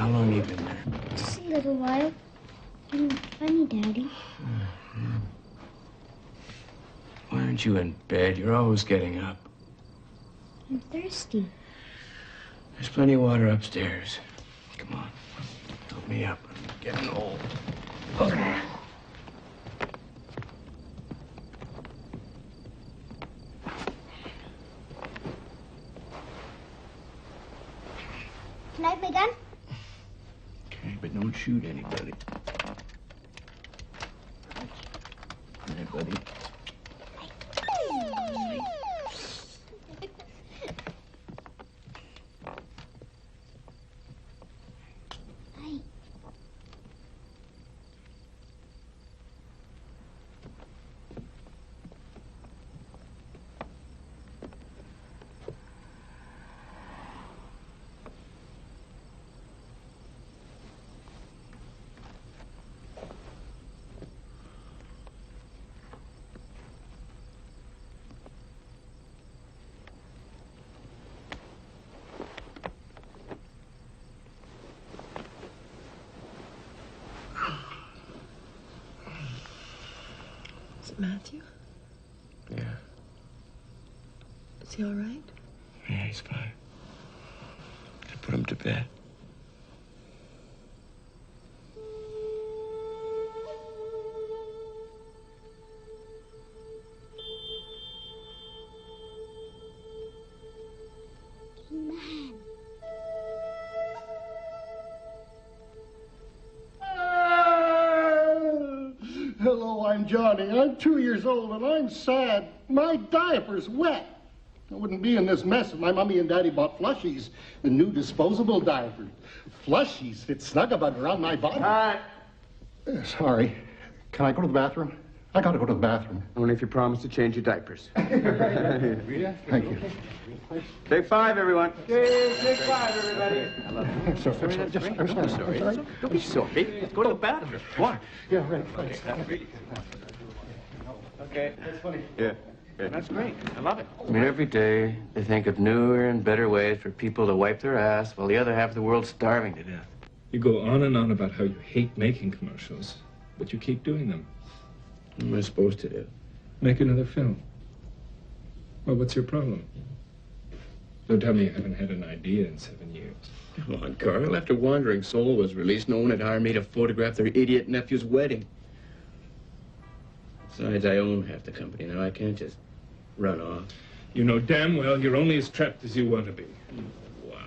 How long have you been there? Just a little while. You're funny, Daddy. Why aren't you in bed? You're always getting up. I'm thirsty. There's plenty of water upstairs. Come on. Help me up. I'm getting old. Okay. Can I have my gun? Okay, but don't shoot anybody. All right, buddy. Matthew? Yeah. Is he all right? Yeah, he's fine. I put him to bed. Man. Hello, I'm Johnny. I'm 2 years old and I'm sad. My diaper's wet. I wouldn't be in this mess if my mommy and daddy bought Flushies, the new disposable diaper. Flushies fit snug about around my body. Sorry. Can I go to the bathroom? I gotta go to the bathroom. Only if you promise to change your diapers. Thank you. Take 5, everyone. Take 5, everybody. I love you. I'm sorry. Don't be sorry. Let's go to the bathroom. What? Yeah, right. Okay. That's funny. Yeah. That's great. I love it. I mean, every day they think of newer and better ways for people to wipe their ass while the other half of the world's starving to death. You go on and on about how you hate making commercials, but you keep doing them. What am I supposed to do? Make another film. Well, what's your problem? Don't tell me you haven't had an idea in 7 years. Come on, Carl. After Wandering Soul was released, no one had hired me to photograph their idiot nephew's wedding. Besides, I own half the company now. I can't just run off. You know damn well you're only as trapped as you want to be. Wow.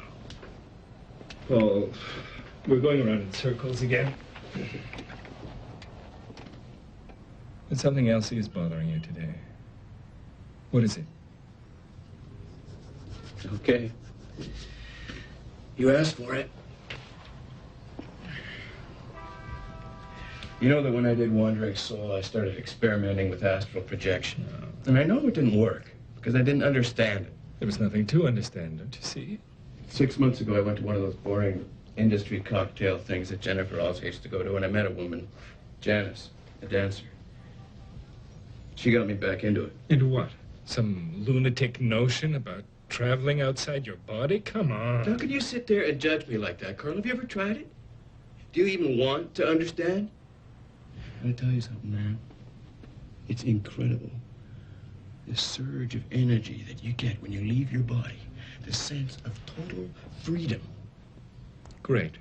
Paul, we're going around in circles again. And something else is bothering you today. What is it? Okay. You asked for it. You know that when I did Wandering Soul, I started experimenting with astral projection. And I know it didn't work because I didn't understand it. There was nothing to understand, don't you see? 6 months ago, I went to one of those boring industry cocktail things that Jennifer always used to go to, and I met a woman, Janice, a dancer. She got me back into it. Into what? Some lunatic notion about traveling outside your body? Come on. How could you sit there and judge me like that, Carl? Have you ever tried it? Do you even want to understand? Can I tell you something, man? It's incredible. The surge of energy that you get when you leave your body. The sense of total freedom. Great.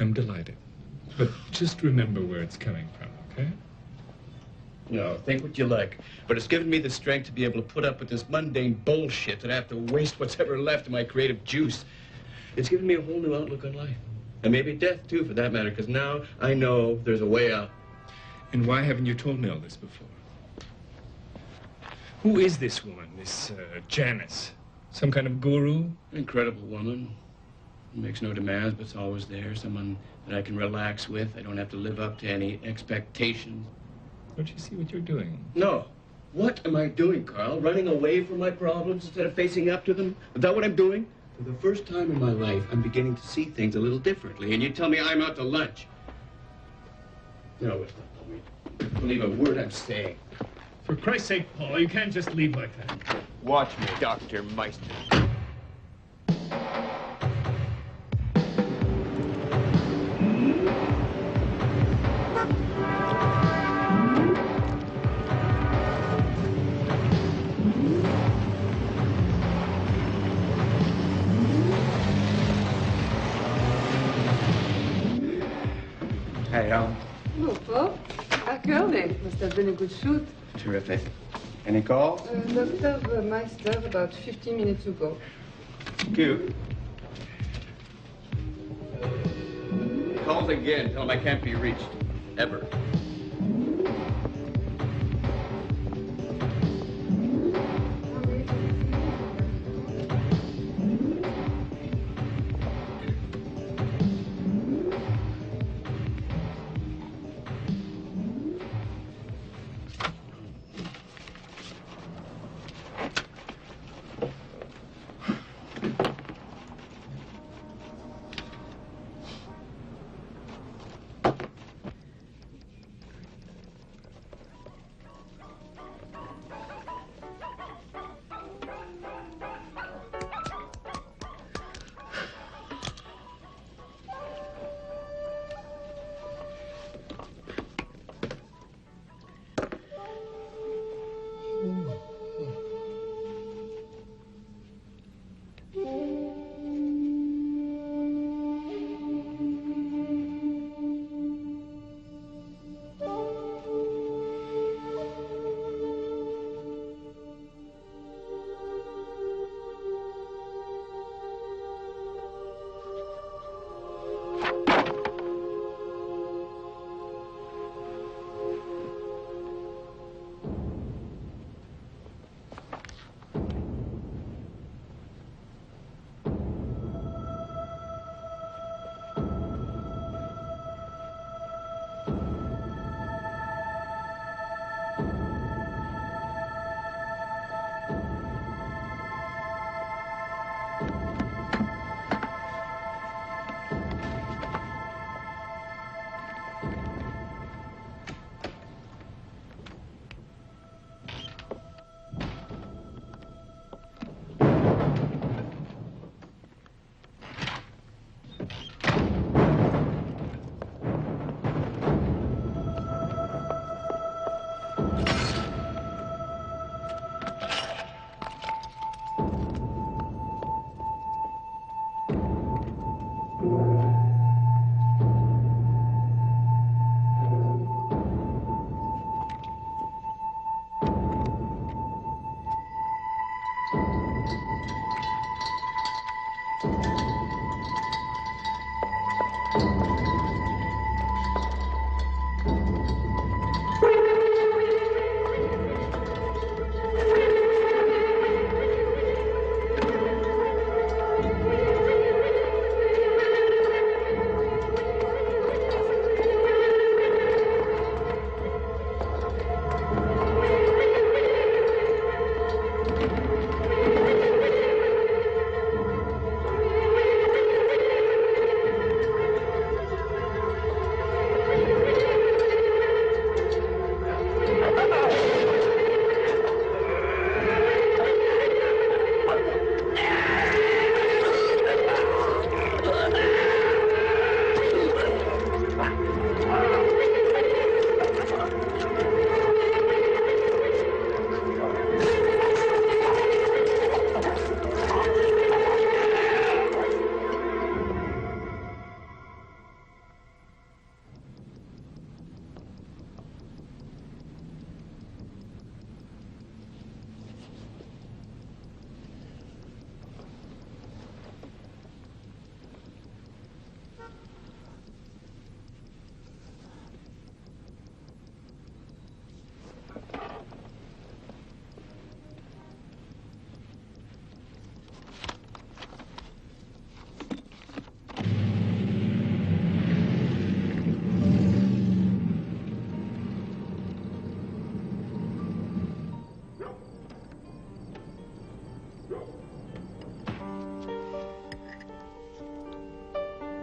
I'm delighted. But just remember where it's coming from, okay? No, think what you like. But it's given me the strength to be able to put up with this mundane bullshit that I have to waste what's ever left of my creative juice. It's given me a whole new outlook on life. And maybe death, too, for that matter, because now I know there's a way out. And why haven't you told me all this before? Who is this woman, this Janice? Some kind of guru? Incredible woman. Makes no demands, but it's always there. Someone that I can relax with. I don't have to live up to any expectations. Don't you see what you're doing? No. What am I doing, Carl? Running away from my problems instead of facing up to them? Is that what I'm doing? For the first time in my life, I'm beginning to see things a little differently, and you tell me I'm out to lunch. No, it's not. Don't believe a word I'm saying. For Christ's sake, Paul, you can't just leave like that. Watch me, Dr. Meister. Montreal? No, Paul. Back early. Must have been a good shoot. Terrific. Any calls? Dr. Meister about 15 minutes ago. Cute. Calls again. Tell him I can't be reached. Ever.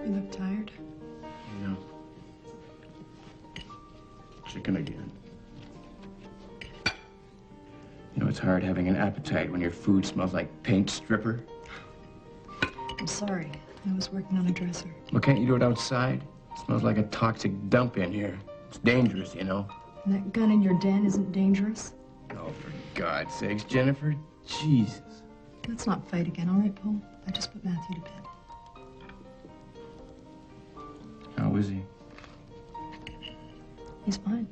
You look tired. No. Chicken again. You know, it's hard having an appetite when your food smells like paint stripper. I'm sorry. I was working on a dresser. Well, can't you do it outside? It smells like a toxic dump in here. It's dangerous, you know. And that gun in your den isn't dangerous? Oh, for God's sakes, Jennifer. Jesus. Let's not fight again, all right, Paul? I just put Matthew to bed. How is he? He's fine.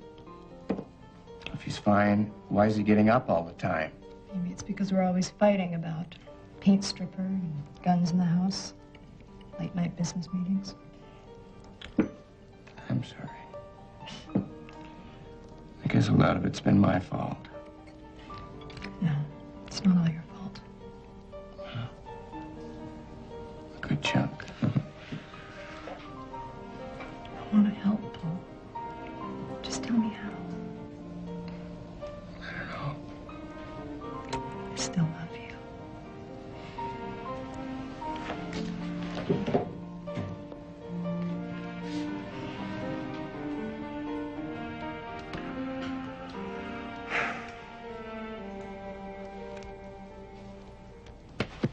If he's fine, why is he getting up all the time? Maybe it's because we're always fighting about paint stripper and guns in the house, late night business meetings. I'm sorry. I guess a lot of it's been my fault. No, it's not all your fault. A good chunk. I want to help, Paul. Just tell me how. I don't know. I still love you.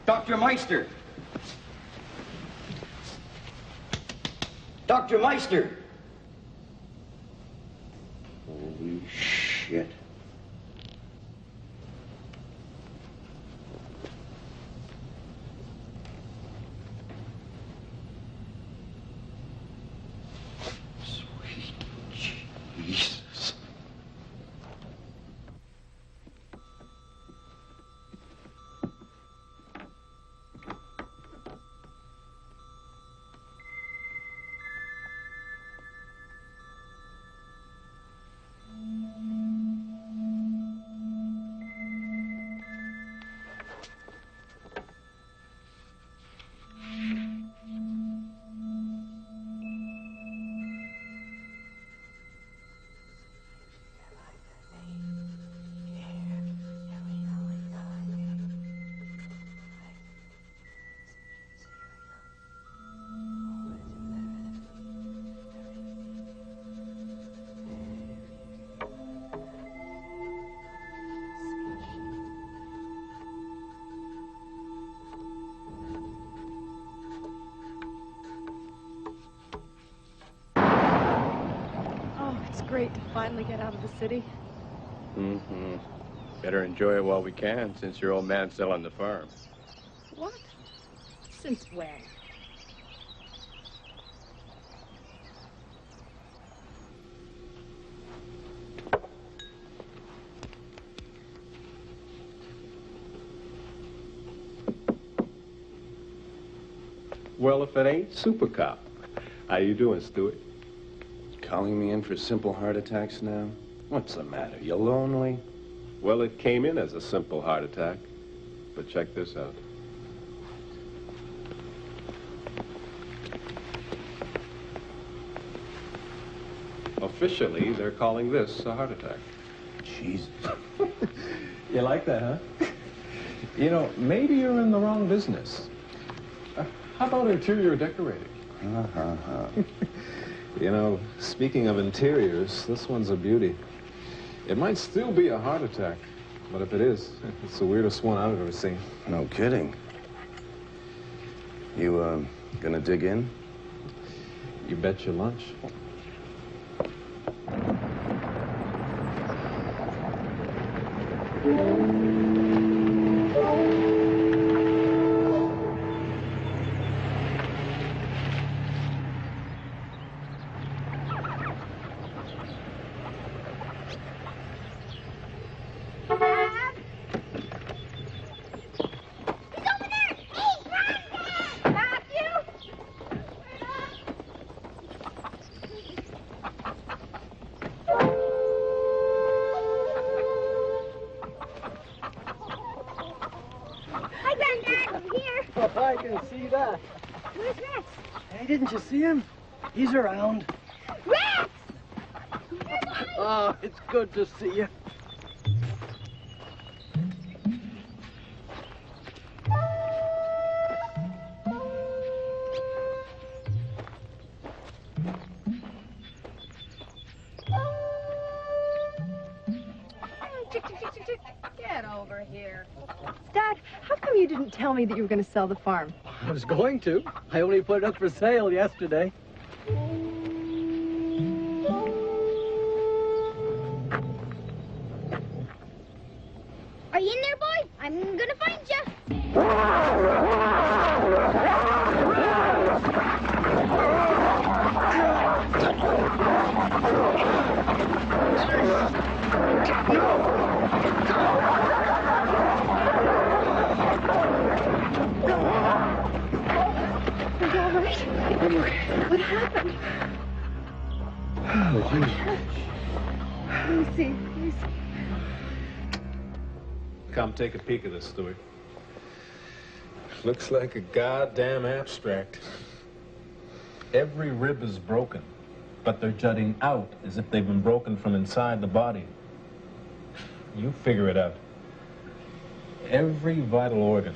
Dr. Meister! Dr. Meister! Holy shit. Sweet Jesus. Great to finally get out of the city. Mm-hmm. Better enjoy it while we can, since your old man's selling the farm. What? Since when? Well, if it ain't Super Cop. How you doing, Stuart? Calling me in for simple heart attacks now? What's the matter? You lonely? Well, it came in as a simple heart attack. But check this out. Officially, they're calling this a heart attack. Jesus. You like that, huh? You know, maybe you're in the wrong business. How about interior decorating? You know, speaking of interiors, this one's a beauty. It might still be a heart attack, but if it is, it's the weirdest one I've ever seen. No kidding. You, gonna dig in? You bet your lunch. I can see that. Where's Rex? Hey, didn't you see him? He's around. Rex! Oh, it's good to see you. Get over here. Dad, how come you didn't tell me that you were going to sell the farm? I was going to. I only put it up for sale yesterday. Are you in there, boy? I'm gonna find you. What happened? Oh, geez. Let me see. Let me see. Come take a peek at this, Stuart. Looks like a goddamn abstract. Every rib is broken, but they're jutting out as if they've been broken from inside the body. You figure it out. Every vital organ,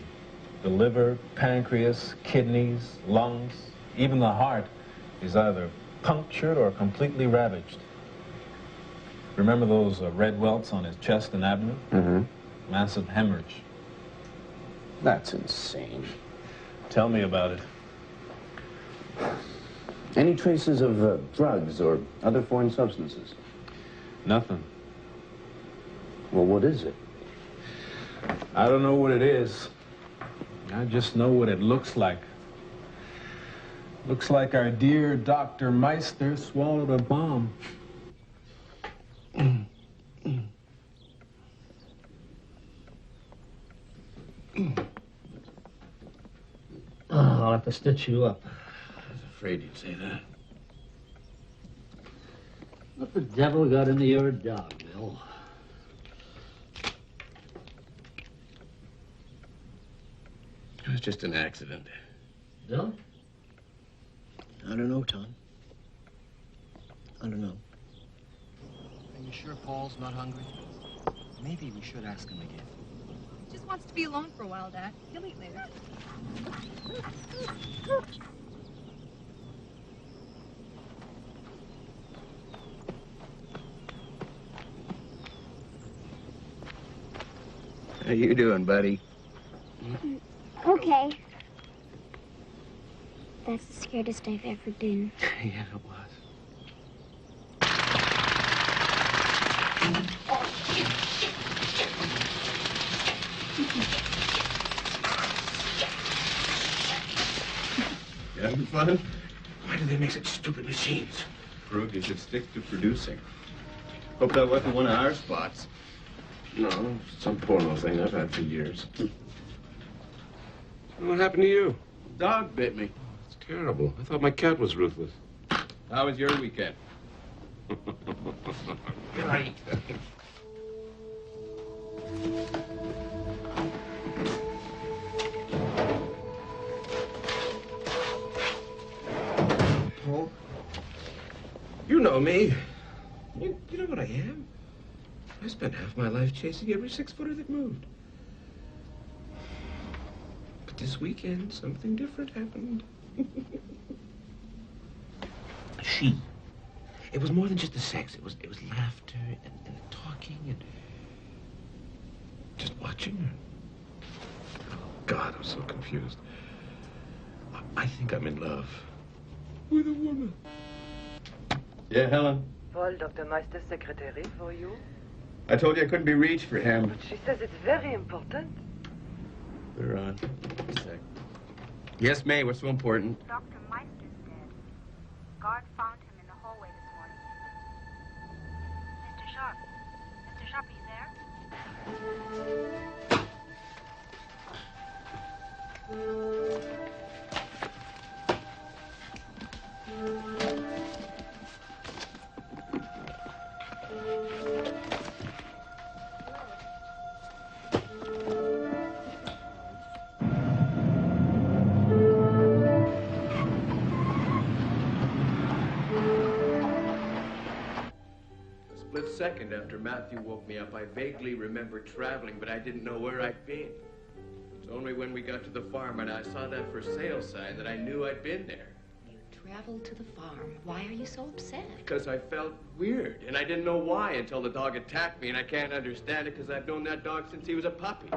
the liver, pancreas, kidneys, lungs, even the heart, is either punctured or completely ravaged. Remember those red welts on his chest and abdomen? Mm-hmm. Massive hemorrhage. That's insane. Tell me about it. Any traces of drugs or other foreign substances? Nothing. Well, what is it? I don't know what it is. I just know what it looks like. Looks like our dear Dr. Meister swallowed a bomb. I'll have to stitch you up. I was afraid you'd say that. What the devil got into your dog, Bill? It was just an accident. Bill? I don't know, Tom. I don't know. Are you sure Paul's not hungry? Maybe we should ask him again. He just wants to be alone for a while, Dad. He'll eat later. How you doing, buddy? Okay. That's the scaredest I've ever been. Yeah, it was. You having fun? Why do they make such stupid machines? Prove you should stick to producing. Hope that wasn't one of our spots. No, some porno thing I've had for years. What happened to you? Dog bit me. It's terrible. I thought my cat was ruthless. How was your weekend? Right. Paul? You know me. You know what I am. I spent half my life chasing every six-footer that moved. But this weekend, something different happened. She. It was more than just the sex. It was laughter and talking and just watching her. Oh, God, I'm so confused. I think I'm in love with a woman. Yeah, Helen? Paul, Dr. Meister's secretary for you. I told you I couldn't be reached for him. But she says it's very important. Put her on. A sec. Yes, May, what's so important? Dr. Meister's dead. Guard found him in the hallway this morning. Mr. Sharp. Mr. Sharp, are you there? Second after Matthew woke me up, I vaguely remembered traveling, but I didn't know where I'd been. It's only when we got to the farm and I saw that for sale sign that I knew I'd been there. You traveled to the farm. Why are you so upset? Because I felt weird, and I didn't know why until the dog attacked me, and I can't understand it because I've known that dog since he was a puppy.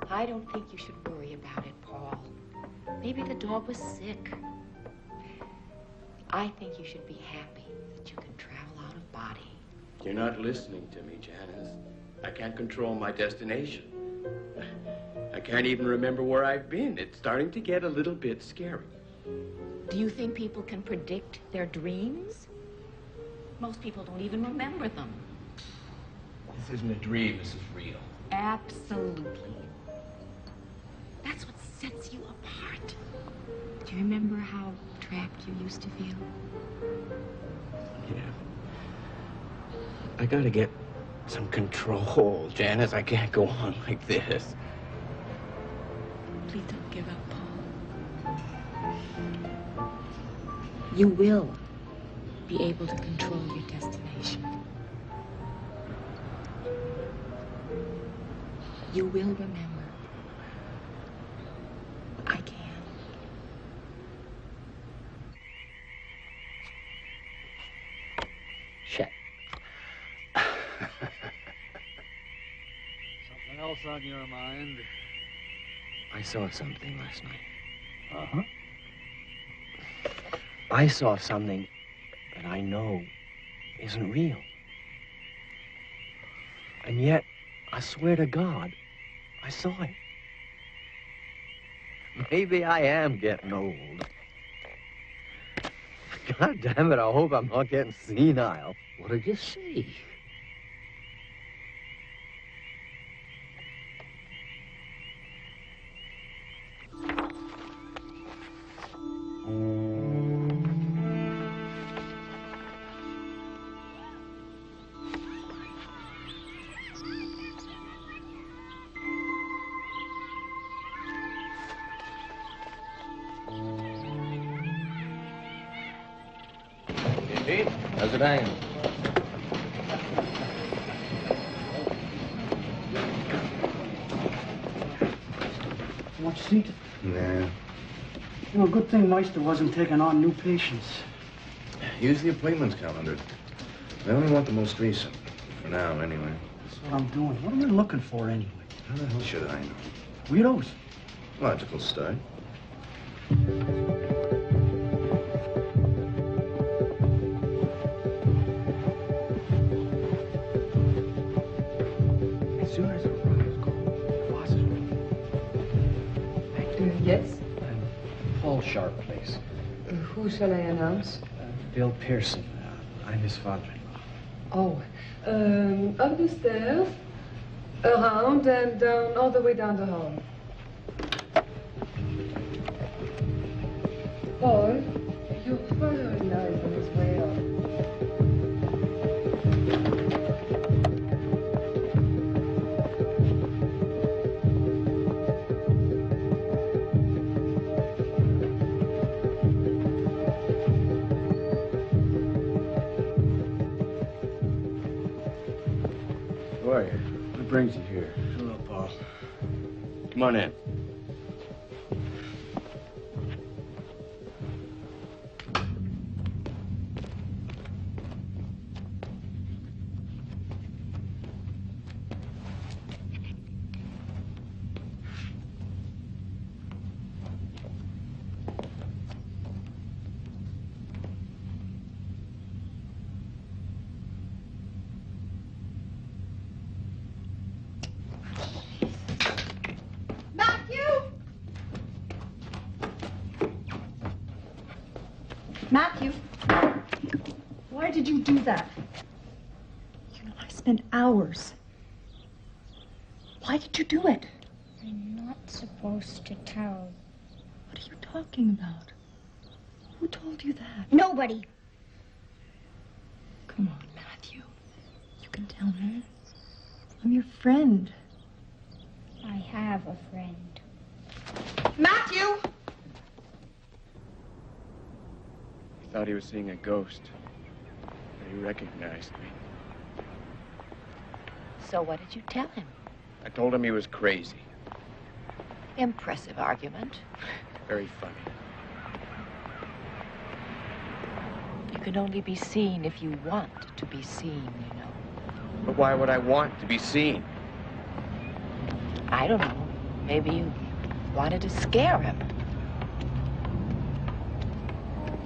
I don't think you should worry about it, Paul. Maybe the dog was sick. I think you should be happy that you can travel out of body. You're not listening to me, Janice. I can't control my destination. I can't even remember where I've been. It's starting to get a little bit scary. Do you think people can predict their dreams? Most people don't even remember them. This isn't a dream, this is real. Absolutely. That's what sets you apart. Do you remember how trapped you used to feel? Yeah. I gotta get some control, Janice. I can't go on like this. Please don't give up, Paul. You will be able to control your destination. You will remember. I can. Shit. Something else on your mind? I saw something last night. Uh-huh. I saw something that I know isn't real. And yet, I swear to God, I saw it. Maybe I am getting old. God damn it, I hope I'm not getting senile. What did you see? Pete, how's it hanging? Want a seat? Nah. You know, good thing Meister wasn't taking on new patients. Use the appointments calendar. I only want the most recent. For now, anyway. That's what I'm doing. What am I looking for, anyway? How the hell should I know? Weirdos. Logical start. As soon as it arrives, call Foster. Yes? Paul Sharp, please. Who shall I announce? Bill Pearson. I'm his father-in-law. Oh, up the stairs, around and down, all the way down the hall. Paul, your father-in-law is on his way up. Who are you? What brings you here? Hello, Paul. Come on in. Matthew, why did you do that? You know, I spent hours. Why did you do it? I'm not supposed to tell. What are you talking about? Who told you that? Nobody. Come on, Matthew. You can tell me. I'm your friend. I have a friend. Matthew! I thought he was seeing a ghost. But he recognized me. So what did you tell him? I told him he was crazy. Impressive argument. Very funny. You can only be seen if you want to be seen, you know. But why would I want to be seen? I don't know. Maybe you wanted to scare him.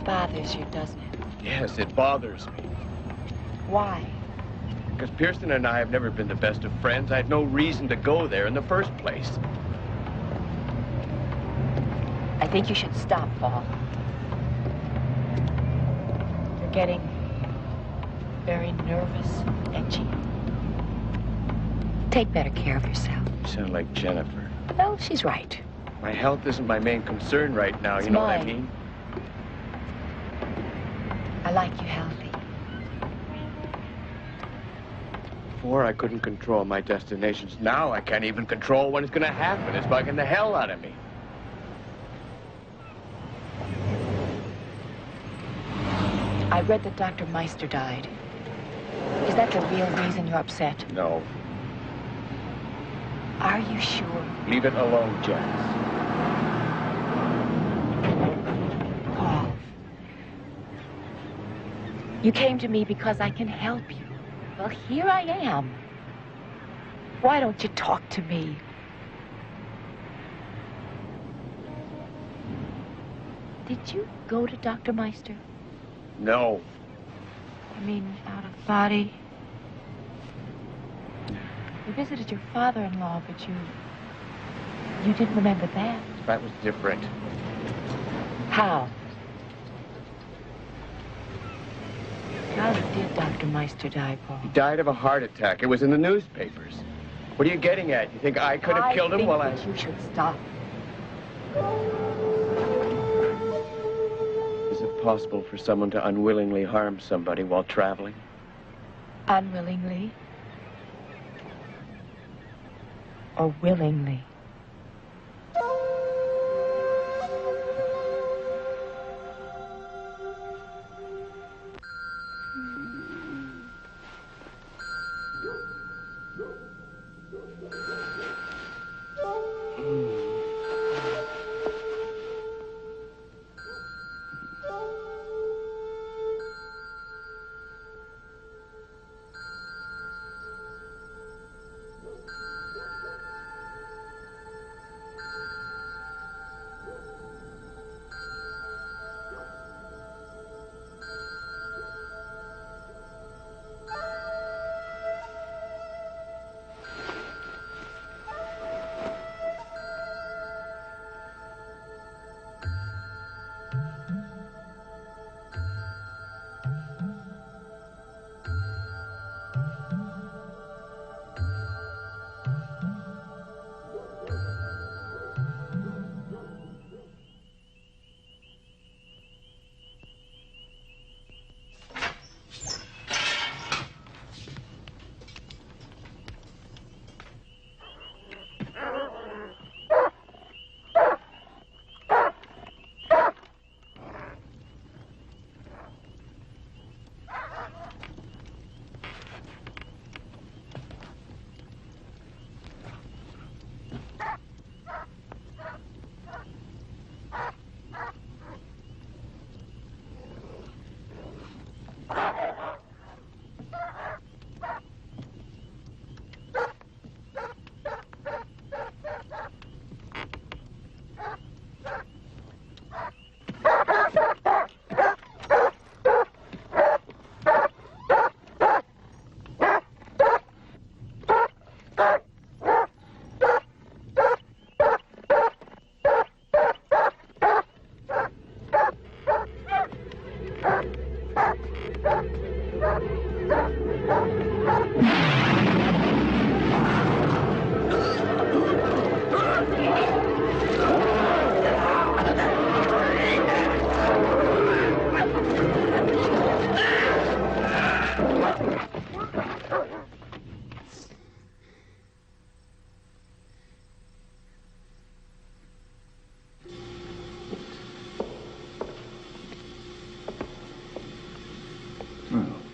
Bothers you, doesn't it? Yes, it bothers me. Why? Because Pearson and I have never been the best of friends. I had no reason to go there in the first place. I think you should stop, Paul. You're getting very nervous, edgy. Take better care of yourself. You sound like Jennifer. No, she's right. My health isn't my main concern right now, It's you know what I mine. mean? I like you healthy. Before, I couldn't control my destinations. Now I can't even control when it's gonna happen. It's bugging the hell out of me. I read that Dr. Meister died. Is that the real reason you're upset? No. Are you sure? Leave it alone, Janice. Paul. You came to me because I can help you. Well, here I am. Why don't you talk to me? Did you go to Dr. Meister? No. I mean, out of body? You visited your father-in-law, but you didn't remember that. That was different. How? How did Dr. Meister die, Paul? He died of a heart attack. It was in the newspapers. What are you getting at? You think I could have killed him while I... think that you should stop. Is it possible for someone to unwillingly harm somebody while traveling? Unwillingly? Or willingly?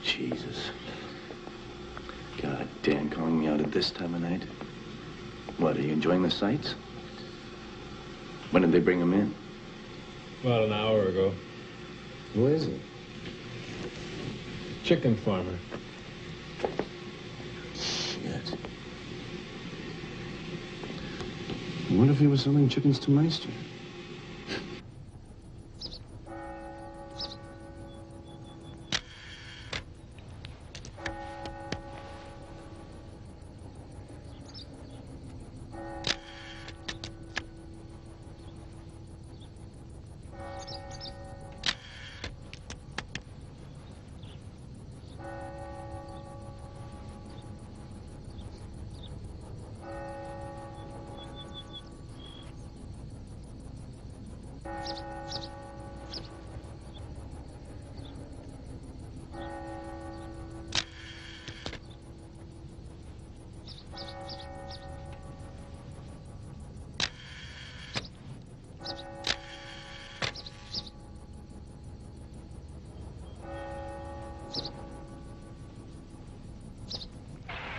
Jesus. God damn, calling me out at this time of night. What, are you enjoying the sights? When did they bring him in? About an hour ago. Who is he? Chicken farmer. Shit. What if he was selling chickens to Meister?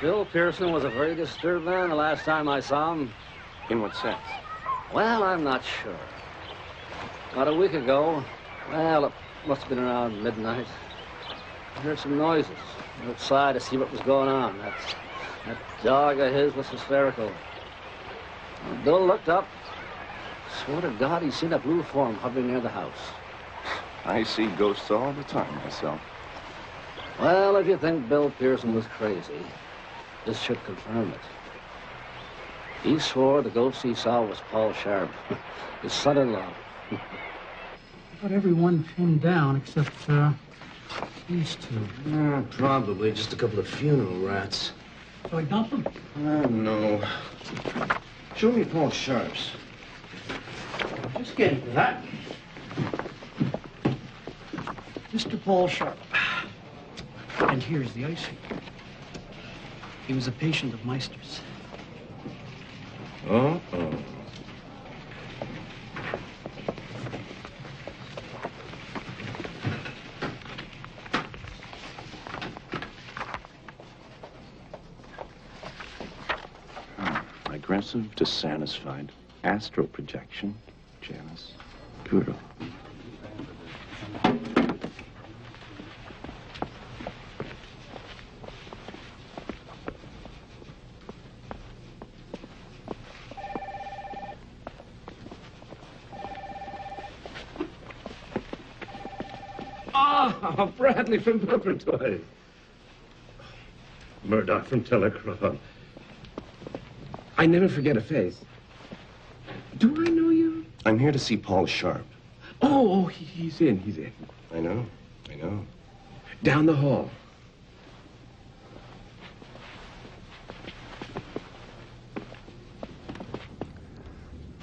Bill Pearson was a very disturbed man the last time I saw him. In what sense? Well, I'm not sure. About a week ago, well, it must have been around midnight, I heard some noises. I went outside to see what was going on. That dog of his was hysterical. When Bill looked up. Swear to God, he's seen a blue form hovering near the house. I see ghosts all the time myself. Well, if you think Bill Pearson was crazy, this should confirm it. He swore the ghost he saw was Paul Sharp, his son-in-law. But everyone came down except these two. Probably just a couple of funeral rats. So I dump them? No. Show me Paul Sharp's. Just getting to that. Mr. Paul Sharp. And here's the icing. He was a patient of Meister's. Uh-oh. Aggressive, dissatisfied, astral projection, Janice. Poodle. Ah, Bradley from Peppertoy. Murdoch from Telecron. I never forget a face. Do I know you? I'm here to see Paul Sharp. Oh, he's in. I know. Down the hall.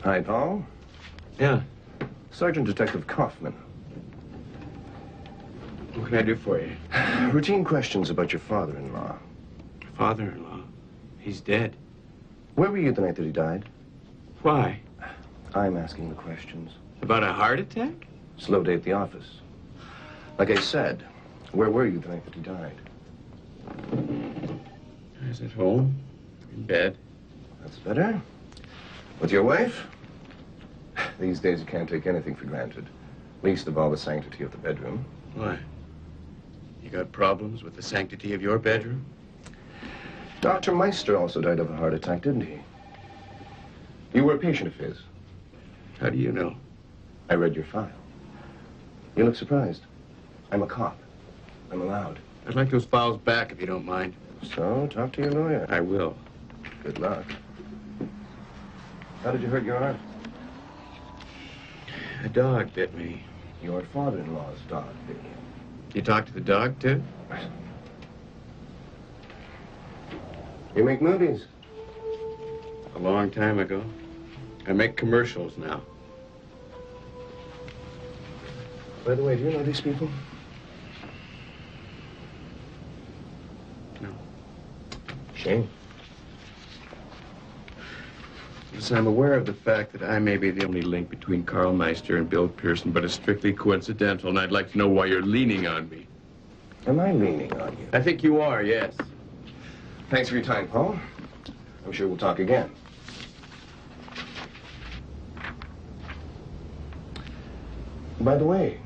Hi, Paul. Yeah. Sergeant Detective Kaufman. What can I do for you? Routine questions about your father-in-law. Father-in-law? He's dead. Where were you the night that he died? Why? I'm asking the questions. About a heart attack? Slow day at the office. Like I said, where were you the night that he died? I was at home, in bed. That's better. With your wife? These days you can't take anything for granted. Least of all the sanctity of the bedroom. Why? You got problems with the sanctity of your bedroom? Dr. Meister also died of a heart attack, didn't he? You were a patient of his. How do you know? I read your file. You look surprised. I'm a cop. I'm allowed. I'd like those files back if you don't mind. So, talk to your lawyer. I will. Good luck. How did you hurt your arm? A dog bit me. Your father-in-law's dog bit you. You talked to the dog, too? You make movies? A long time ago. I make commercials now. By the way, do you know these people? No. Shame. Yes, I'm aware of the fact that I may be the only link between Carl Meister and Bill Pearson, but it's strictly coincidental, and I'd like to know why you're leaning on me. Am I leaning on you? I think you are, yes. Thanks for your time, Paul. I'm sure we'll talk again. By the way,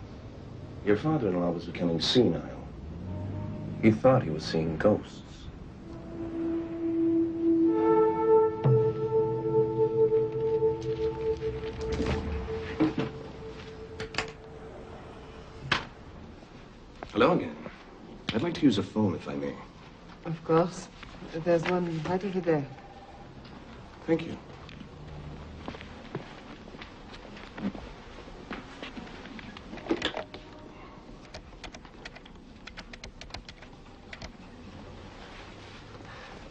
your father-in-law was becoming senile. He thought he was seeing ghosts. Hello again. I'd like to use a phone, if I may. Of course. There's one right over there. Thank you.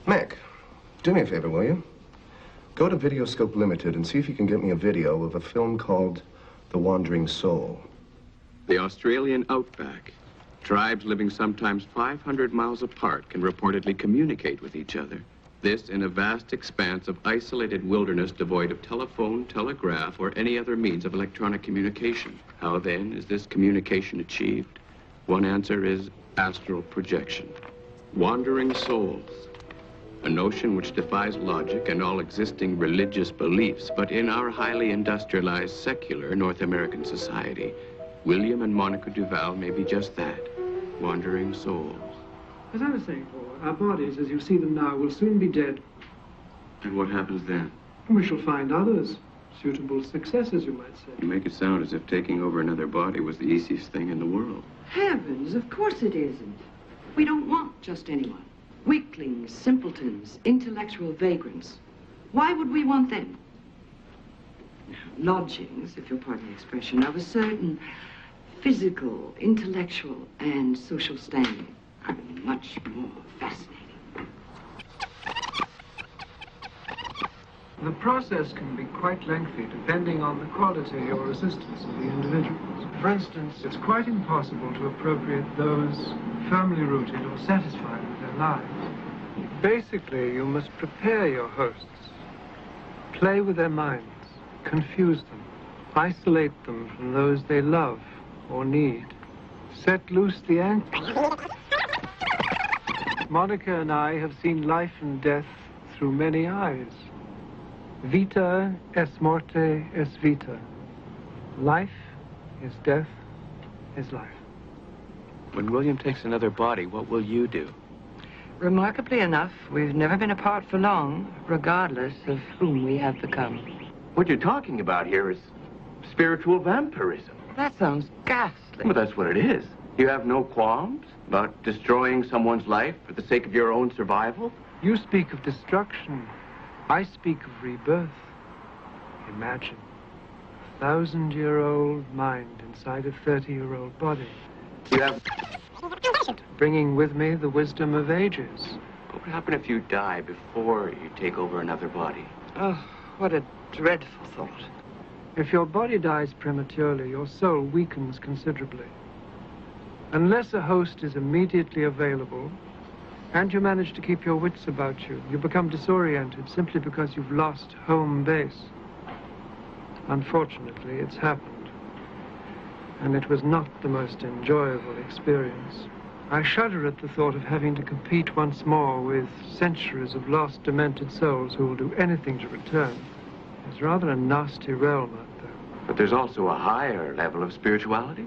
Mac, do me a favor, will you? Go to Videoscope Limited and see if you can get me a video of a film called The Wandering Soul. The Australian outback. Tribes living sometimes 500 miles apart can reportedly communicate with each other. This in a vast expanse of isolated wilderness devoid of telephone, telegraph, or any other means of electronic communication. How then is this communication achieved? One answer is astral projection. Wandering souls. a notion which defies logic and all existing religious beliefs. But in our highly industrialized, secular North American society, William and Monica Duval may be just that, wandering souls. As I was saying, Paul, our bodies, as you see them now, will soon be dead. And what happens then? We shall find others. Suitable successors, you might say. You make it sound as if taking over another body was the easiest thing in the world. Heavens, of course it isn't. We don't want just anyone. Weaklings, simpletons, intellectual vagrants. Why would we want them? Lodgings, if you'll pardon the expression, of a certain physical, intellectual, and social standing are much more fascinating. The process can be quite lengthy, depending on the quality or resistance of the individuals. For instance, it's quite impossible to appropriate those firmly rooted or satisfied with their lives. Basically, you must prepare your hosts, play with their minds, confuse them, isolate them from those they love or need, set loose the anchor. Monica and I have seen life and death through many eyes. Vita est morte est vita. Life is death is life. When William takes another body, what will you do? Remarkably enough, we've never been apart for long, regardless of whom we have become. What you're talking about here is spiritual vampirism. That sounds ghastly. Well, that's what it is. You have no qualms about destroying someone's life for the sake of your own survival? You speak of destruction. I speak of rebirth. Imagine a 1,000-year-old mind inside a 30-year-old body. You have... Bringing with me the wisdom of ages. What would happen if you die before you take over another body? Oh, what a dreadful thought. If your body dies prematurely, your soul weakens considerably. Unless a host is immediately available, and you manage to keep your wits about you, you become disoriented simply because you've lost home base. Unfortunately, it's happened. And it was not the most enjoyable experience. I shudder at the thought of having to compete once more with centuries of lost, demented souls who will do anything to return. It's rather a nasty realm out there. But there's also a higher level of spirituality.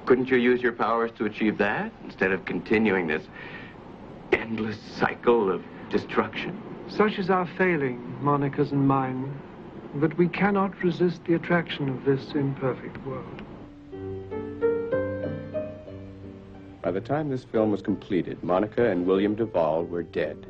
Couldn't you use your powers to achieve that instead of continuing this endless cycle of destruction? Such is our failing, Monica's and mine, that we cannot resist the attraction of this imperfect world. By the time this film was completed, Monica and William Duval were dead.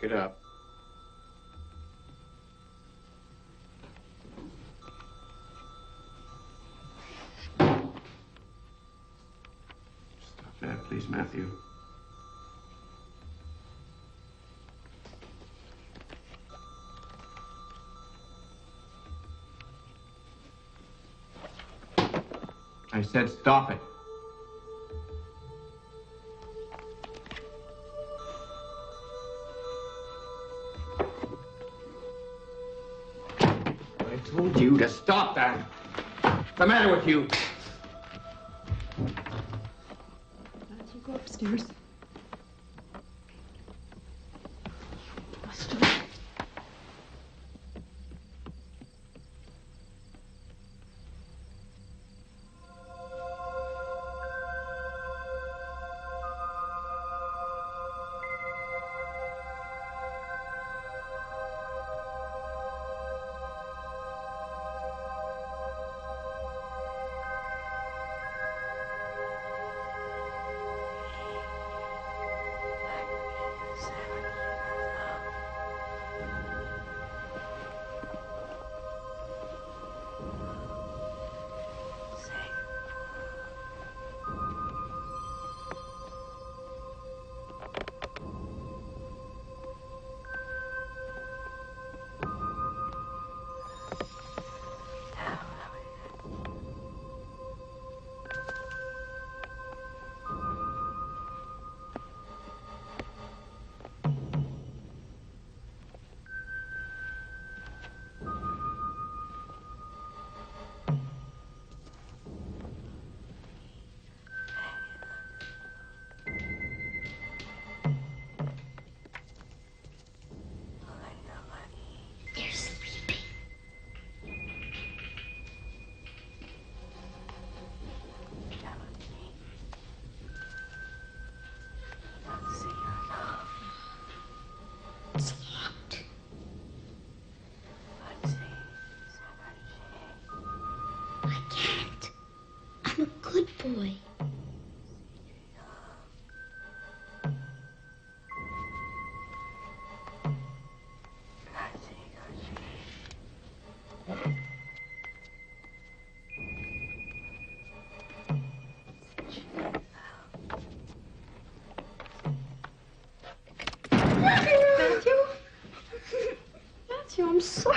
Pick it up. Stop that, please, Matthew. I said stop it. I told you to stop that. What's the matter with you? Matthew, go upstairs.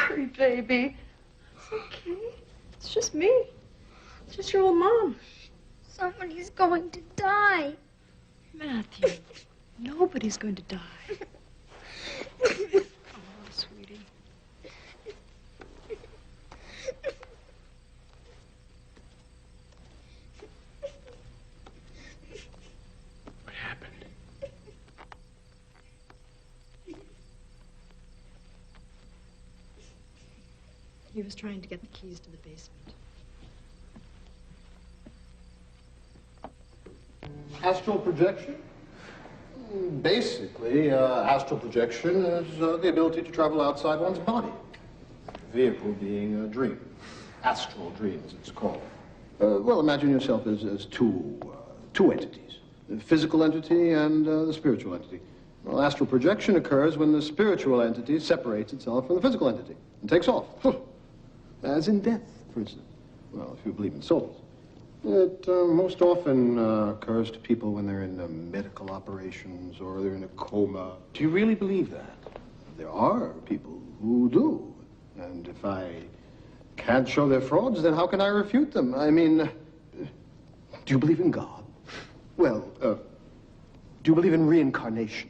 sorry, baby. It's okay. It's just me. It's just your old mom. Somebody's going to die. Matthew, nobody's going to die. Oh, sweetie. What happened? He was trying to get the keys to the basement. Astral projection? Basically, astral projection is the ability to travel outside one's body. Vehicle being a dream. Astral dream, as it's called. Well, imagine yourself as two entities. The physical entity and the spiritual entity. Well, astral projection occurs when the spiritual entity separates itself from the physical entity and takes off. As in death, for instance. Well, if you believe in souls. It most often occurs to people when they're in medical operations or they're in a coma. Do you really believe that? There are people who do. And if I can't show they're frauds, then how can I refute them? I mean, do you believe in God? Well, do you believe in reincarnation?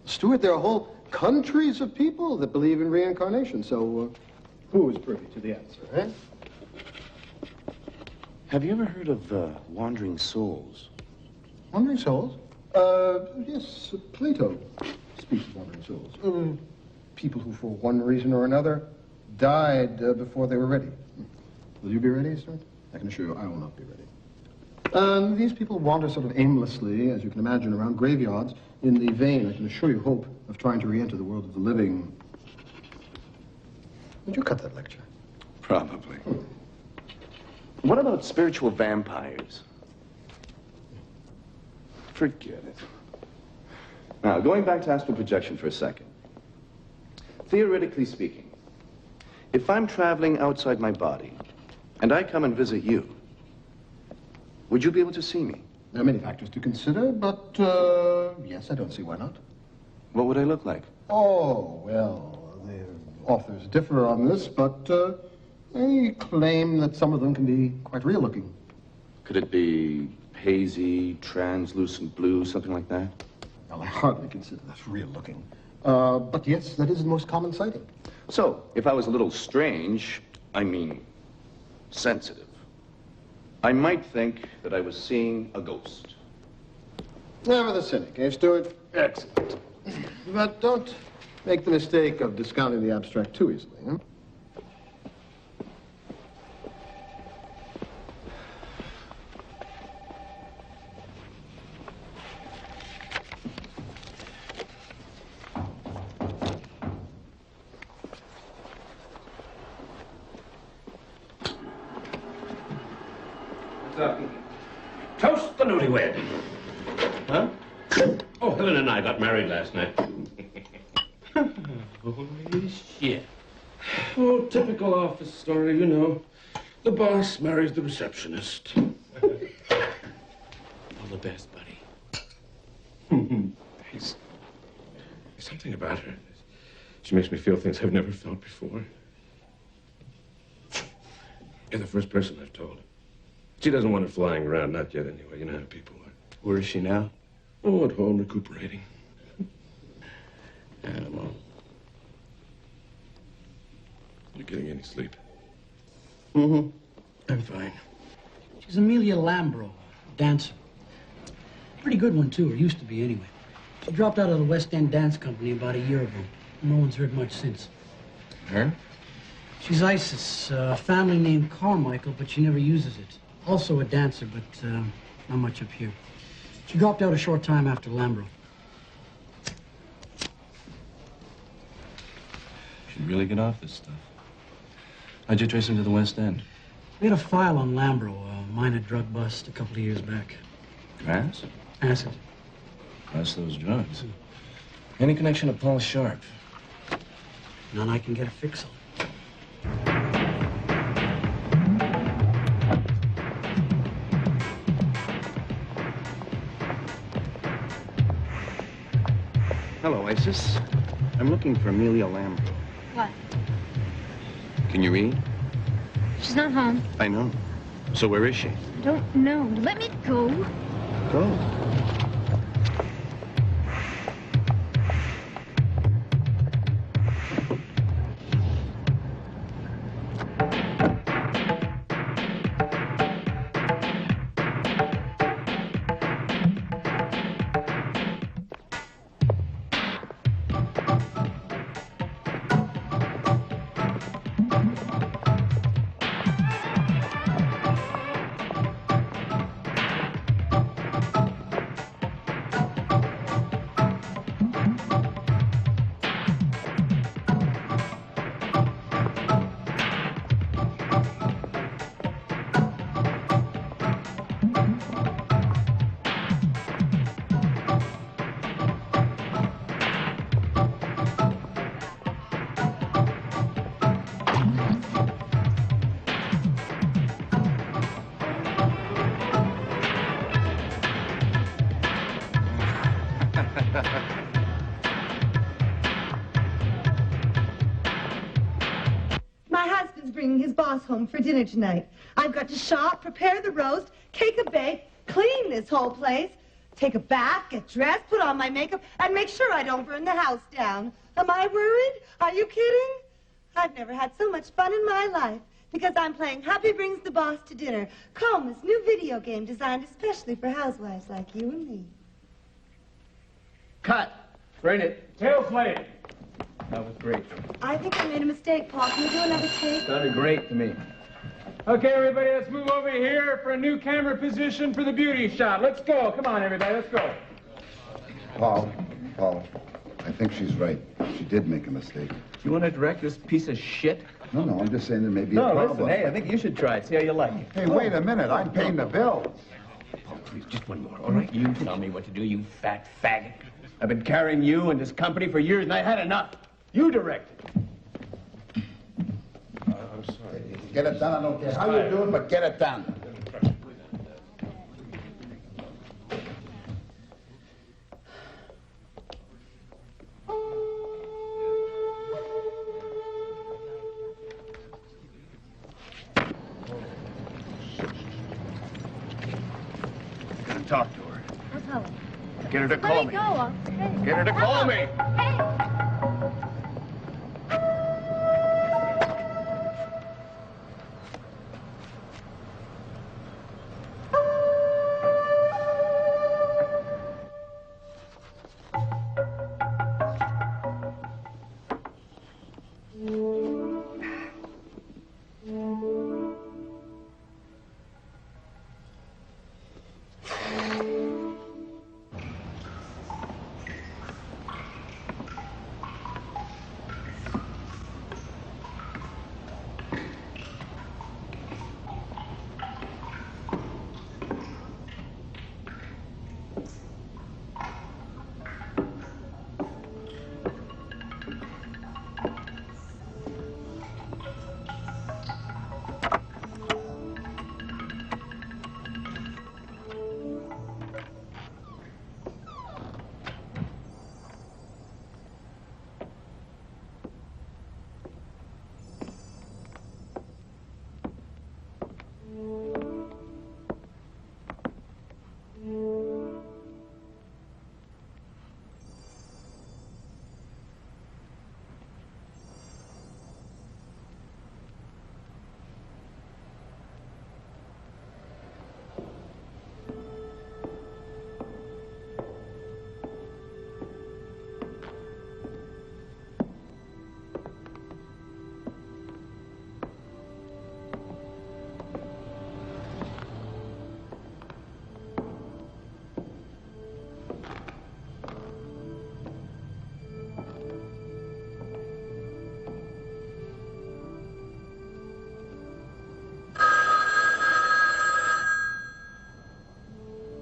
Stuart, there are whole countries of people that believe in reincarnation. So who is privy to the answer, eh? Have you ever heard of wandering souls? Wandering souls? Yes, Plato speaks of wandering souls. People who, for one reason or another, died before they were ready. Will you be ready, sir? I can assure you I will not be ready. These people wander sort of aimlessly, as you can imagine, around graveyards in the vain, I can assure you, hope of trying to re-enter the world of the living. Would you cut that lecture? Probably. What about spiritual vampires? Forget it. Now, going back to astral projection for a second. Theoretically speaking, if I'm traveling outside my body and I come and visit you, would you be able to see me? There are many factors to consider, but yes, I don't see why not. What would I look like? Oh, well, the authors differ on this, but they claim that some of them can be quite real looking. Could it be hazy, translucent blue, something like that? Well, I hardly consider that real looking. But yes, that is the most common sighting. So, if I was a little strange, I mean sensitive, I might think that I was seeing a ghost. Never the cynic, eh, Stuart? Excellent. But don't make the mistake of discounting the abstract too easily, huh? Toast the newlywed. Huh? Oh, Helen and I got married last night. Holy shit. Oh, typical office story, you know. The boss marries the receptionist. All the best, buddy. There's something about her. She makes me feel things I've never felt before. You're the first person I've told. She doesn't want her flying around, not yet anyway. You know how people are. Where is she now? Oh, at home, recuperating. Animal. You getting any sleep? Mm-hmm. I'm fine. She's Amelia Lambro, dancer. Pretty good one, too, or used to be anyway. She dropped out of the West End Dance Company about a year ago. No one's heard much since. Her? She's Isis, a family named Carmichael, but she never uses it. Also a dancer, but not much up here. She dropped out a short time after Lambro. Should really get off this stuff. How'd you trace him to the West End? We had a file on Lambro, a minor drug bust a couple of years back. Grass? Acid. Plus those drugs. Any connection to Paul Sharp? None I can get a fix on. Hello, Isis. I'm looking for Amelia Lambro. What? Can you read? She's not home. I know. So where is she? I don't know. Let me go. Go. My husband's bringing his boss home for dinner tonight. I've got to shop, prepare the roast, cake a bake, clean this whole place, take a bath, get dressed, put on my makeup, and make sure I don't burn the house down. Am I worried? Are you kidding? I've never had so much fun in my life because I'm playing Happy Brings the Boss to Dinner, Coma's new video game designed especially for housewives like you and me. Cut. Bring it. Tail flame. That was great. I think I made a mistake, Paul. Can we do another take? Sounded great to me. Okay, everybody, let's move over here for a new camera position for the beauty shot. Let's go. Come on, everybody, let's go. Paul, I think she's right. She did make a mistake. You want to direct this piece of shit? No, I'm just saying there may be a No, problem. listen, hey, I think you should try it. See how you like it. Hey, wait a minute. I'm paying the bills. Paul, please, just one more, all right? You tell me what to do, you fat faggot. I've been carrying you and this company for years, and I had enough. You direct it. I'm sorry. Get it done. I don't care how you do it, but get it done. Gotta talk to her. I'll tell her. Get her to call me. Let me go. Hey. Get her to call me. Hey.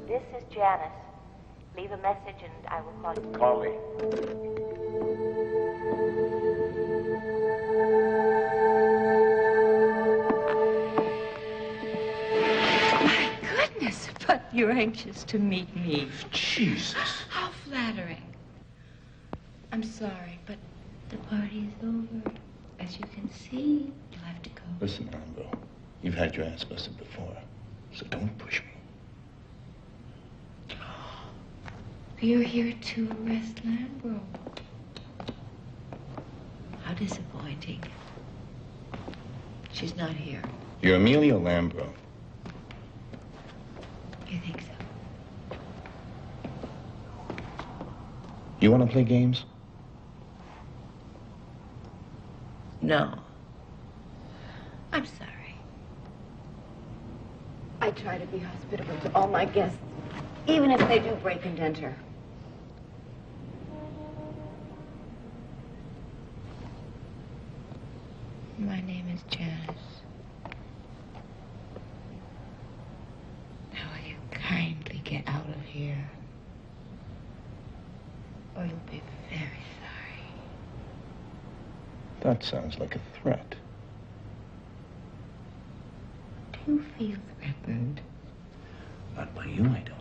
This is Janice. Leave a message and I will call you. Call me. My goodness, but you're anxious to meet me. Jesus. How flattering. I'm sorry, but the party is over. As you can see, you'll have to go. Listen, Lambro, you've had your ass busted before, so don't push me. You're here to arrest Lambro. How disappointing. She's not here. You're Amelia Lambro. You think so? You want to play games? No. I'm sorry. I try to be hospitable to all my guests, even if they do break and enter. My name is Janice. Now will you kindly get out of here? Or you'll be very sorry. That sounds like a threat. Do you feel threatened? Not by you, I don't.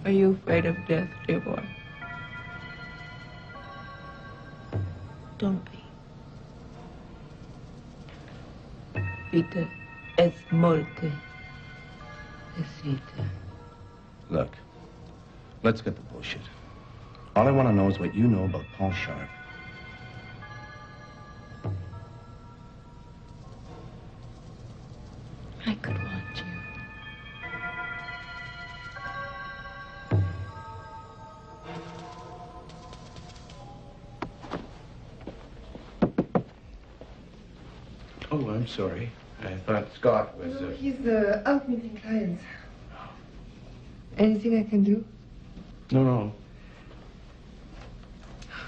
Are you afraid of death, dear boy? Don't be. Vita es muerte. Es vita. Look, let's get the bullshit. All I want to know is what you know about Paul Sharp. I could want you. Oh, I'm sorry. I thought Scott was... He's out meeting clients. Anything I can do? No.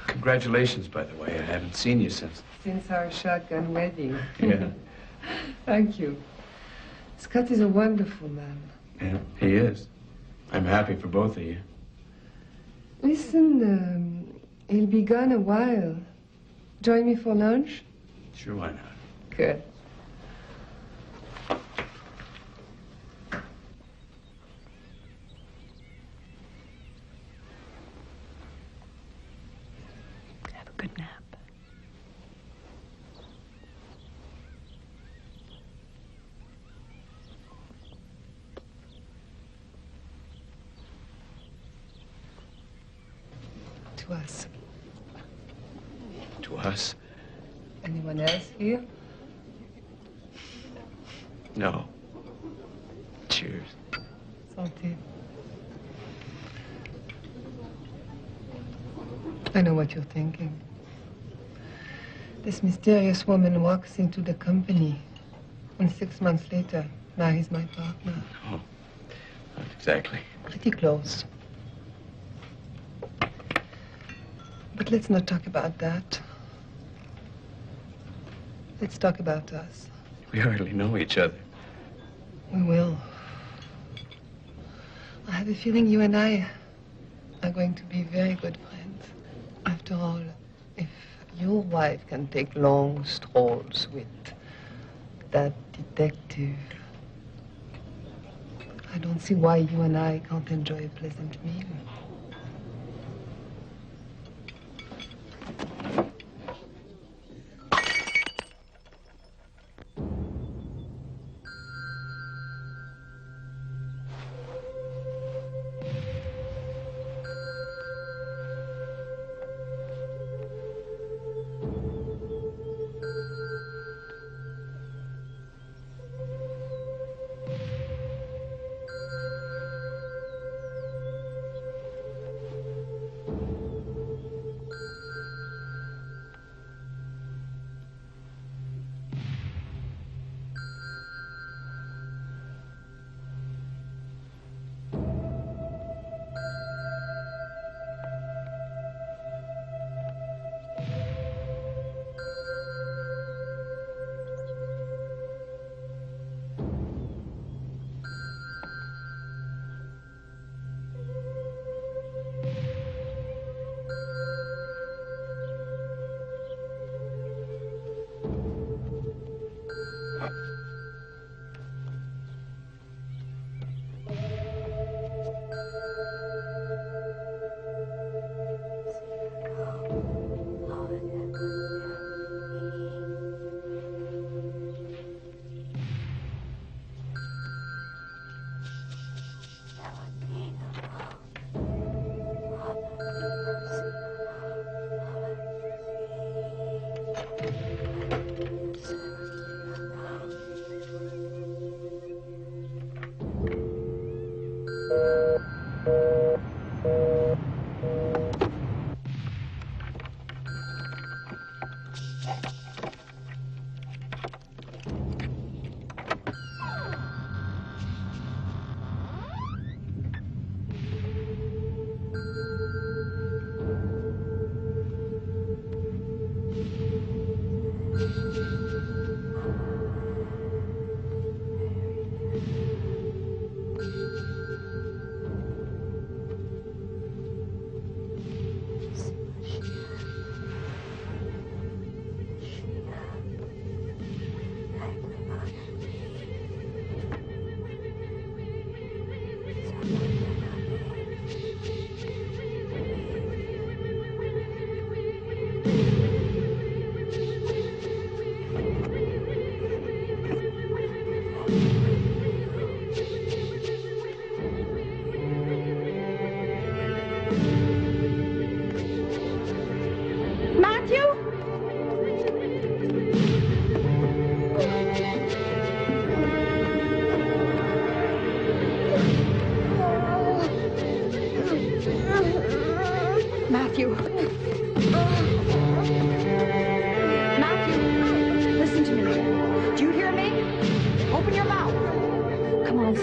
Congratulations, by the way. I haven't seen you since... Since our shotgun wedding. Yeah. Thank you. Scott is a wonderful man. Yeah, he is. I'm happy for both of you. Listen, he'll be gone a while. Join me for lunch? Sure, why not? Good. Have a good nap. To us. To us? Anyone else here? No. Cheers. Santé. I know what you're thinking. This mysterious woman walks into the company, and 6 months later, marries my partner. Oh, not exactly. Pretty close. But let's not talk about that. Let's talk about us. We hardly know each other. We will. I have a feeling you and I are going to be very good friends. After all, if your wife can take long strolls with that detective, I don't see why you and I can't enjoy a pleasant meal.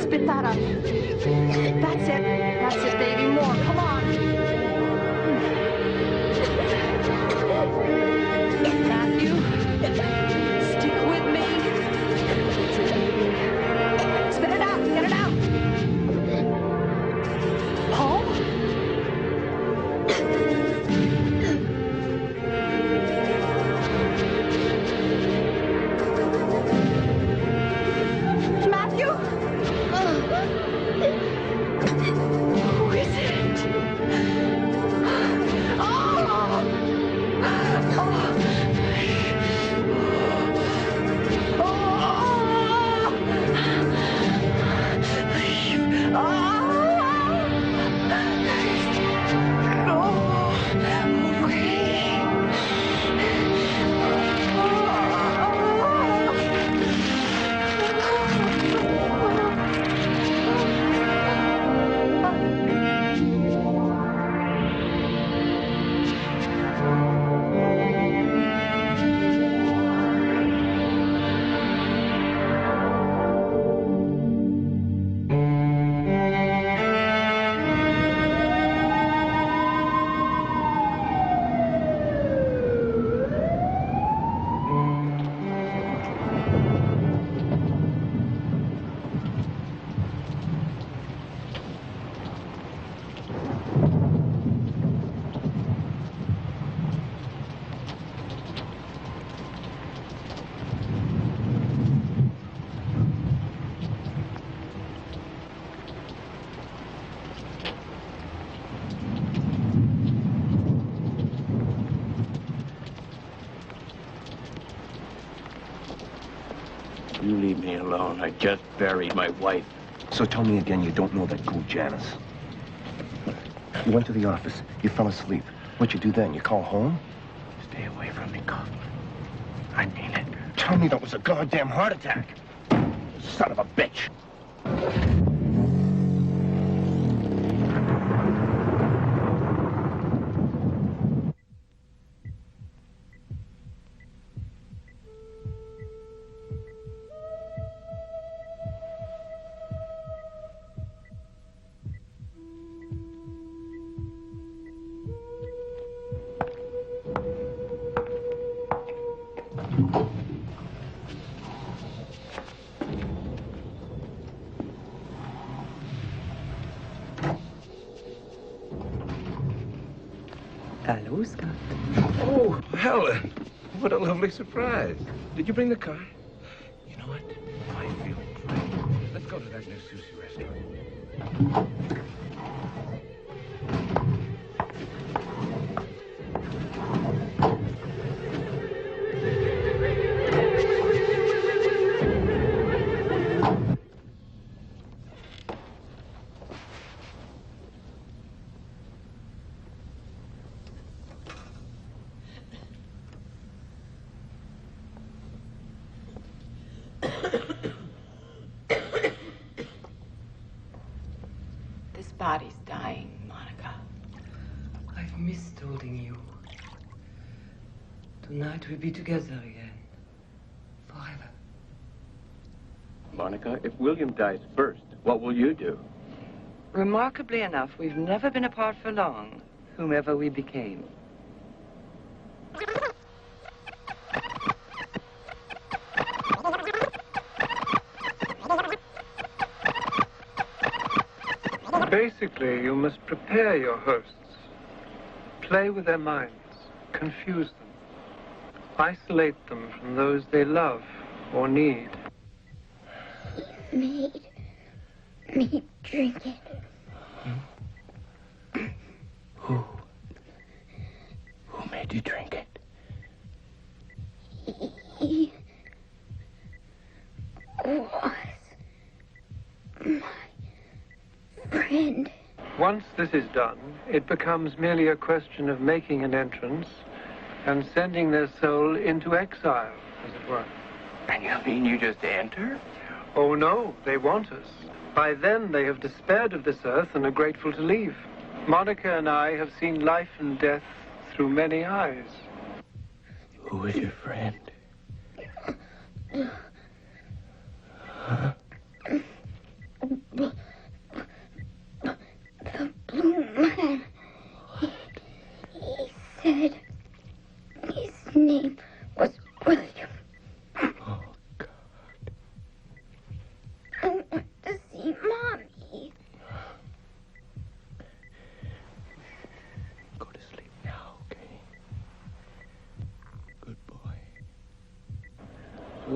Spit that up. That's it. That's it, baby. More. Come on. Matthew, stick with me. That's it, baby. Spit it out. Get it out. Paul? Matthew? Who is it? You leave me alone. I just buried my wife. So tell me again you don't know that ghoul Janice. You went to the office. You fell asleep. What'd you do then? You call home? Stay away from me, Kaufman. I mean it. Tell me that was a goddamn heart attack. Son of a bitch. Hello, Scott. Oh, Helen. What a lovely surprise. Did you bring the car? You know what? I feel great. Let's go to that new sushi restaurant. This body's dying, Monica. I've missed holding you. Tonight we'll be together again. Forever. Monica, if William dies first, what will you do? Remarkably enough, we've never been apart for long, whomever we became. Basically, you must prepare your hosts. Play with their minds, confuse them, isolate them from those they love or need. Made me drink it. Who made you drink it? He was my friend. Once this is done, it becomes merely a question of making an entrance and sending their soul into exile, as it were. And you mean you just enter? Oh, no, they want us. By then, they have despaired of this earth and are grateful to leave. Monica and I have seen life and death through many eyes. Who is your friend? Huh?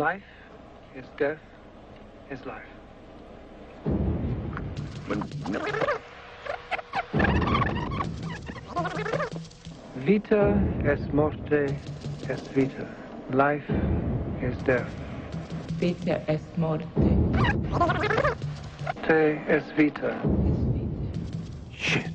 Life is death is life. Vita est morte est vita. Life is death. Vita est morte. Te est vita. Shit.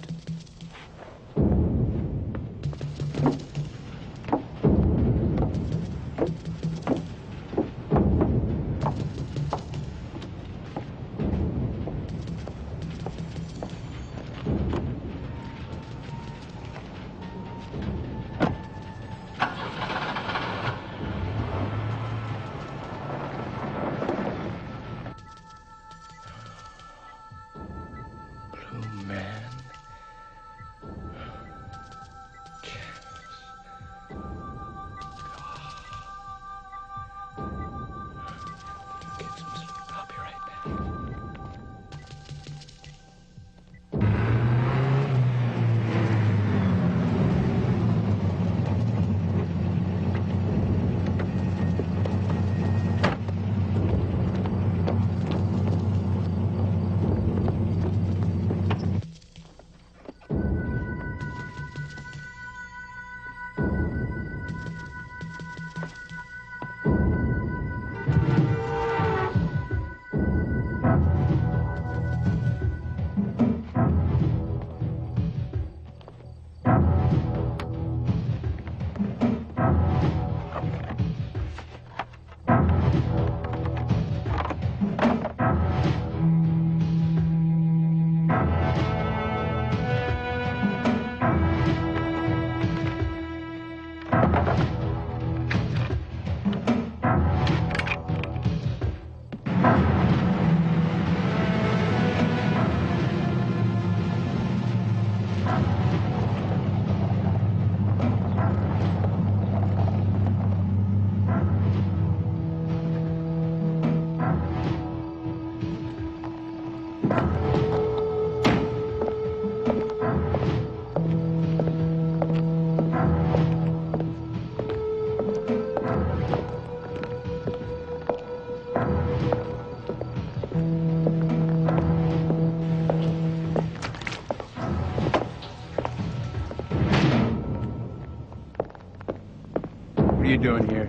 What are you doing here?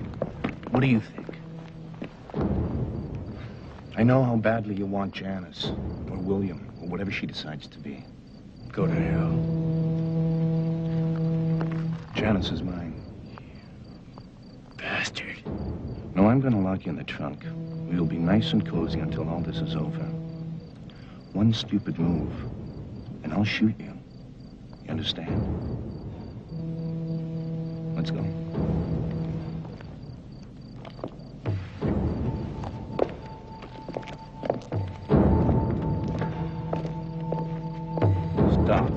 What do you think? I know how badly you want Janice, or William, or whatever she decides to be. Go to hell. Janice is mine. Bastard. No, I'm gonna lock you in the trunk. We'll be nice and cozy until all this is over. One stupid move, and I'll shoot you. You understand? Let's go. Stop.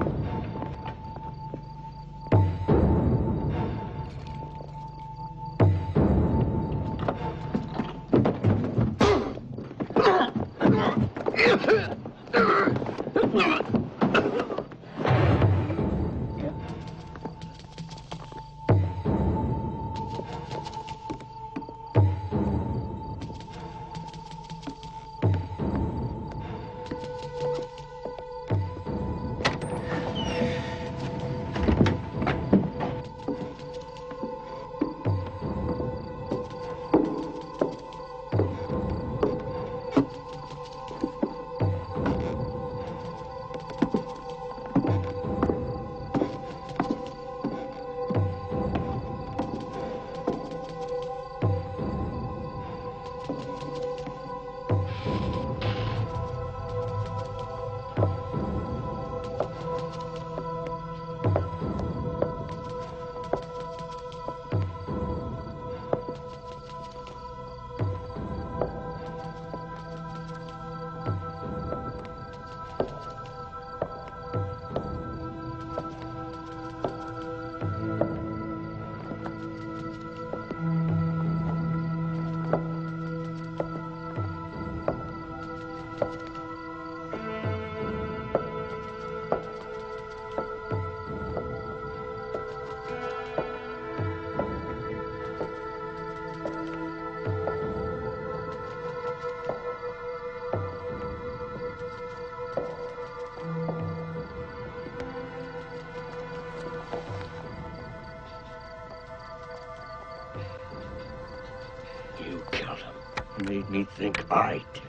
think I did?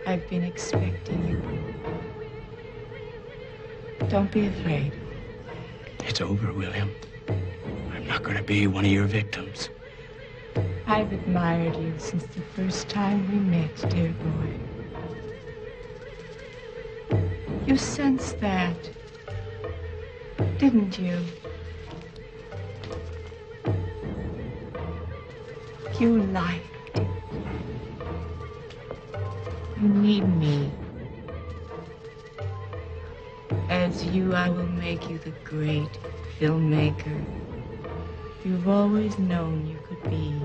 I've been expecting you. Don't be afraid. It's over, William. I'm not going to be one of your victims. I've admired you since the first time we met, dear boy. You sensed that, didn't you? You liked it. You need me. As you, I will make you the great filmmaker you've always known you could be.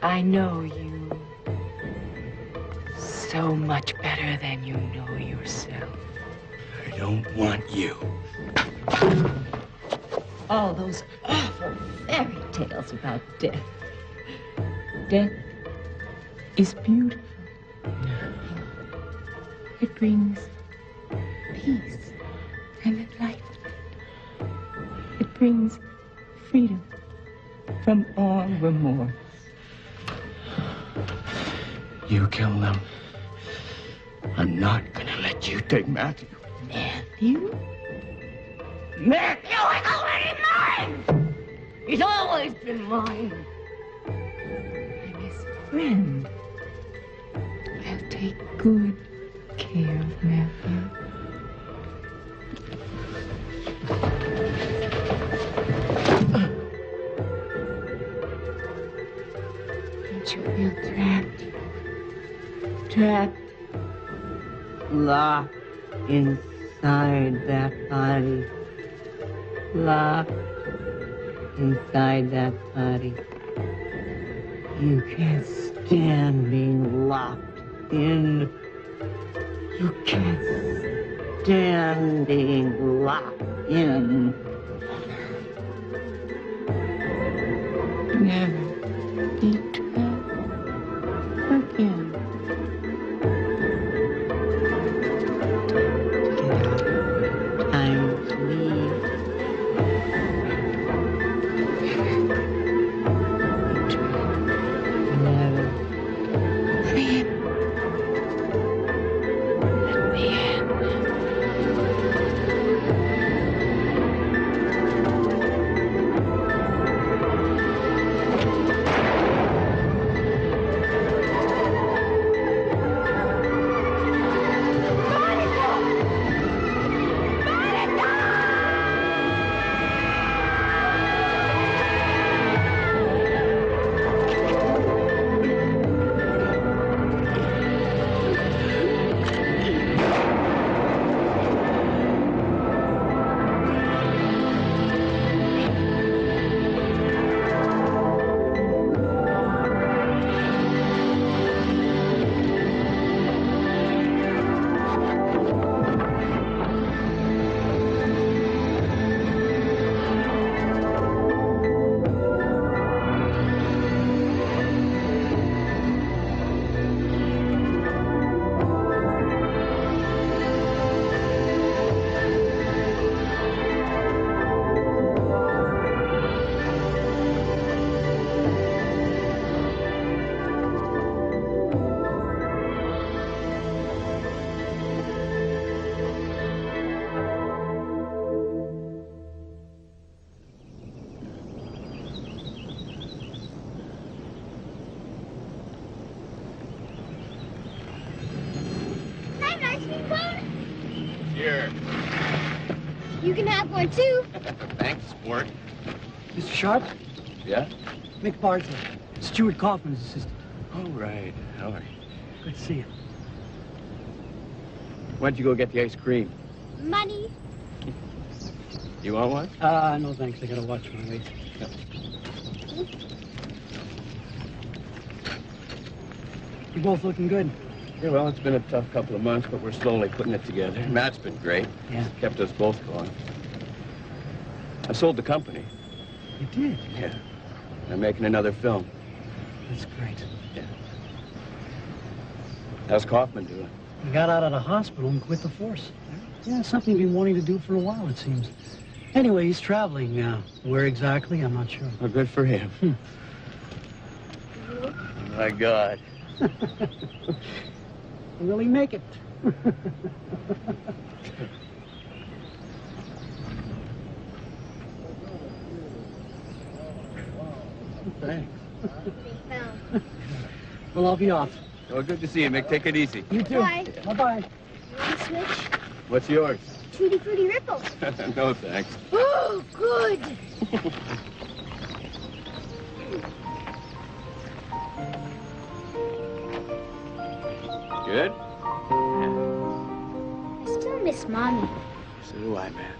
I know you so much better than you know yourself. I don't want you. All those awful fairy tales about death. Death is beautiful. It brings peace and enlightenment. It brings freedom from all remorse. You kill them. I'm not going to let you take Matthew. Matthew? Matthew is already mine! He's always been mine. And his friend. I'll take good care of Matthew. Don't you feel trapped? Trapped? Locked inside that body. Locked inside that body. You can't stand being locked in. You can't stand being locked in. Never be trapped again. Time to leave. Never. Leave. Let me in. Here. You can have one too. Thanks, sport. Mr. Sharp? Yeah? Mick Bartley. Stuart Kaufman's assistant. Oh, right. How are you? Good to see you. Why don't you go get the ice cream? Money. You want one? No thanks. I gotta watch my weight. You're both looking good. Yeah, well, it's been a tough couple of months, but we're slowly putting it together. Matt's been great. Yeah. Kept us both going. I sold the company. You did? Yeah. I'm making another film. That's great. Yeah. How's Kaufman doing? He got out of the hospital and quit the force. Yeah, something he's been wanting to do for a while, it seems. Anyway, he's traveling now. Where exactly, I'm not sure. Well, good for him. Oh, my God. Will he make it? Thanks. Well, I'll be off. Well, good to see you, Mick. Take it easy. You too. Bye. Bye-bye. You want to switch? What's yours? Tutti Frutti Ripples. No, thanks. Oh, good. Good? I still miss Mommy. So do I, man.